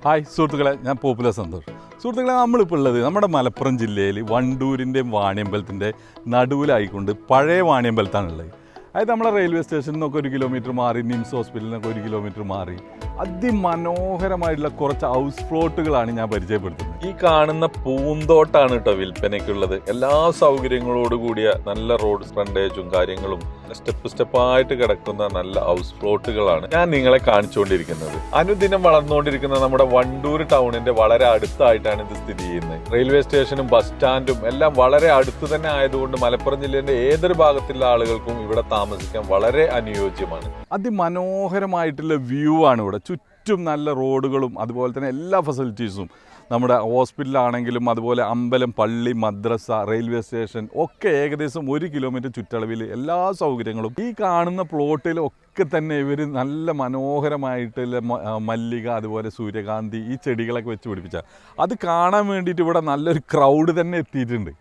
Hi സുഹൃത്തുക്കളെ, ഞാൻ popular Santhosh. സുഹൃത്തുക്കളെ, നമ്മളിപ്പോൾ ഉള്ളത് നമ്മുടെ മലപ്പുറം ജില്ലയിൽ വണ്ടൂരിൻ്റെയും വാണിയമ്പലത്തിൻ്റെ നടുവിലായിക്കൊണ്ട് പഴയ വാണിയമ്പലത്താണുള്ളത്. അതായത് നമ്മളെ റെയിൽവേ സ്റ്റേഷനിൽ നിന്നൊക്കെ 1 കിലോമീറ്റർ മാറി, നിംസ് ഹോസ്പിറ്റലിൽ നിന്നൊക്കെ 1 കിലോമീറ്റർ മാറി അതിമനോഹരമായിട്ടുള്ള കുറച്ച് ഹൗസ് ഫ്ലോട്ടുകളാണ് ഞാൻ പരിചയപ്പെടുത്തുന്നത്. ഈ കാണുന്ന പൂന്തോട്ടാണ് കേട്ടോ വിൽപ്പനയ്ക്കുള്ളത്. എല്ലാ സൗകര്യങ്ങളോട് കൂടിയ നല്ല റോഡ് ഫ്രണ്ടേജും കാര്യങ്ങളും സ്റ്റെപ്പായിട്ട് കിടക്കുന്ന നല്ല ഹൗസ് ഫ്ലോട്ടുകളാണ് ഞാൻ നിങ്ങളെ കാണിച്ചുകൊണ്ടിരിക്കുന്നത്. അനുദിനം വളർന്നുകൊണ്ടിരിക്കുന്ന നമ്മുടെ വണ്ടൂർ ടൗണിന്റെ വളരെ അടുത്തായിട്ടാണ് ഇത് സ്ഥിതി ചെയ്യുന്നത്. റെയിൽവേ സ്റ്റേഷനും ബസ് സ്റ്റാൻഡും എല്ലാം വളരെ അടുത്ത് തന്നെ ആയതുകൊണ്ട് മലപ്പുറം ജില്ലയുടെ ഏതൊരു ഭാഗത്തുള്ള ആളുകൾക്കും ഇവിടെ താമസിക്കാൻ വളരെ അനുയോജ്യമാണ്. അതിമനോഹരമായിട്ടുള്ള വ്യൂ ആണ് ഇവിടെ. ചുറ്റും നല്ല റോഡുകളും അതുപോലെ തന്നെ എല്ലാ ഫെസിലിറ്റീസും നമ്മുടെ ഹോസ്പിറ്റലാണെങ്കിലും അതുപോലെ അമ്പലം, പള്ളി, മദ്രസ, റെയിൽവേ സ്റ്റേഷൻ ഒക്കെ ഏകദേശം 1 കിലോമീറ്റർ ചുറ്റളവിൽ എല്ലാ സൗകര്യങ്ങളും. ഈ കാണുന്ന പ്ലോട്ടിലൊക്കെ തന്നെ ഇവർ നല്ല മനോഹരമായിട്ടുള്ള മല്ലിക, അതുപോലെ സൂര്യകാന്തി, ഈ ചെടികളൊക്കെ വെച്ച് പിടിപ്പിച്ച അത് കാണാൻ വേണ്ടിയിട്ട് ഇവിടെ നല്ലൊരു ക്രൗഡ് തന്നെ എത്തിയിട്ടുണ്ട്.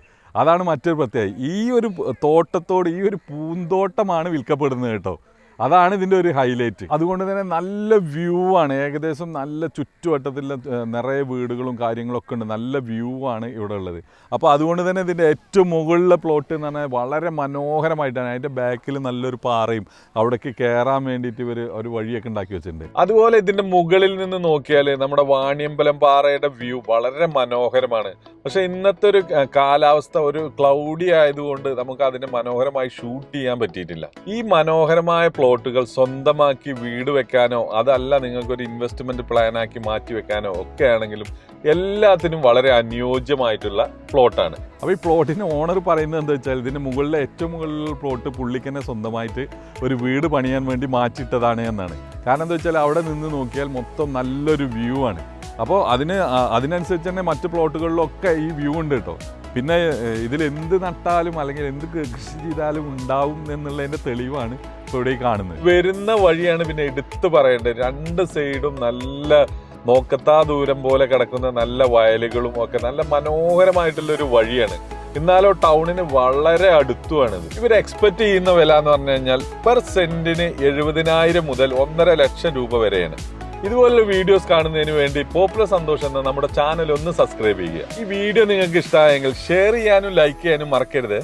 അതാണ് മറ്റൊരു പ്രത്യേകത. ഈ ഒരു തോട്ടത്തോട്, ഈ ഒരു പൂന്തോട്ടമാണ് വിൽക്കപ്പെടുന്നത് കേട്ടോ. അതാണ് ഇതിൻ്റെ ഒരു ഹൈലൈറ്റ്. അതുകൊണ്ട് തന്നെ നല്ല വ്യൂ ആണ്. ഏകദേശം നല്ല ചുറ്റുവട്ടത്തിൽ നിറയെ വീടുകളും കാര്യങ്ങളൊക്കെ ഉണ്ട്. നല്ല വ്യൂ ആണ് ഇവിടെ ഉള്ളത്. അപ്പോൾ അതുകൊണ്ട് തന്നെ ഇതിൻ്റെ ഏറ്റവും മുകളിലെ പ്ലോട്ട് എന്ന് പറഞ്ഞാൽ വളരെ മനോഹരമായിട്ടാണ്. അതിൻ്റെ ബാക്കിൽ നല്ലൊരു പാറയും അവിടേക്ക് കയറാൻ വേണ്ടിയിട്ട് ഇവർ ഒരു വഴിയൊക്കെ ഉണ്ടാക്കി വെച്ചിട്ടുണ്ട്. അതുപോലെ ഇതിന്റെ മുകളിൽ നിന്ന് നോക്കിയാൽ നമ്മുടെ വാണിയമ്പലം പാറയുടെ വ്യൂ വളരെ മനോഹരമാണ്. പക്ഷെ ഇന്നത്തെ ഒരു കാലാവസ്ഥ ഒരു ക്ലൗഡി ആയതുകൊണ്ട് നമുക്ക് അതിനെ മനോഹരമായി ഷൂട്ട് ചെയ്യാൻ പറ്റിയിട്ടില്ല. ഈ മനോഹരമായ പ്ലോട്ടുകൾ സ്വന്തമാക്കി വീട് വെക്കാനോ അതല്ല നിങ്ങൾക്കൊരു ഇൻവെസ്റ്റ്മെന്റ് പ്ലാൻ ആക്കി മാറ്റി വെക്കാനോ ഒക്കെ ആണെങ്കിലും എല്ലാത്തിനും വളരെ അനുയോജ്യമായിട്ടുള്ള പ്ലോട്ടാണ്. അപ്പോൾ ഈ പ്ലോട്ടിന് ഓണർ പറയുന്നത് എന്താ വെച്ചാൽ, ഇതിൻ്റെ മുകളിലെ ഏറ്റവും മുകളിലുള്ള പ്ലോട്ട് പുള്ളിക്ക് തന്നെ സ്വന്തമായിട്ട് ഒരു വീട് പണിയാൻ വേണ്ടി മാറ്റിയിട്ടതാണ് എന്നാണ്. കാരണം എന്താ വെച്ചാൽ അവിടെ നിന്ന് നോക്കിയാൽ മൊത്തം നല്ലൊരു വ്യൂ ആണ്. അപ്പോൾ അതിനനുസരിച്ച് തന്നെ മറ്റ് പ്ലോട്ടുകളിലൊക്കെ ഈ വ്യൂ ഉണ്ട് കേട്ടോ. പിന്നെ ഇതിൽ എന്ത് നട്ടാലും അല്ലെങ്കിൽ എന്ത് കൃഷി ചെയ്താലും ഉണ്ടാവും എന്നുള്ളതിൻ്റെ തെളിവാണ് ഇപ്പോൾ ഇവിടെ കാണുന്നത്. വരുന്ന വഴിയാണ് പിന്നെ എടുത്തു പറയേണ്ടത്. 2 സൈഡും നല്ല നോക്കത്താ ദൂരം പോലെ കിടക്കുന്ന നല്ല വയലുകളും ഒക്കെ നല്ല മനോഹരമായിട്ടുള്ള ഒരു വഴിയാണ്. എന്നാലോ ടൗണിന് വളരെ അടുത്തുമാണിത്. ഇവർ എക്സ്പെക്ട് ചെയ്യുന്ന വില എന്ന് പറഞ്ഞു കഴിഞ്ഞാൽ പെർ സെന്റിന് 70,000 മുതൽ 1.5 ലക്ഷം രൂപ വരെയാണ്. ഇതുപോലുള്ള വീഡിയോസ് കാണുന്നതിന് വേണ്ടി പോപ്പുലർ സന്തോഷ് എന്ന നമ്മുടെ ചാനൽ ഒന്ന് സബ്സ്ക്രൈബ് ചെയ്യുക. ഈ വീഡിയോ നിങ്ങൾക്ക് ഇഷ്ടമായെങ്കിൽ ഷെയർ ചെയ്യാനും ലൈക്ക് ചെയ്യാനും മറക്കരുത്.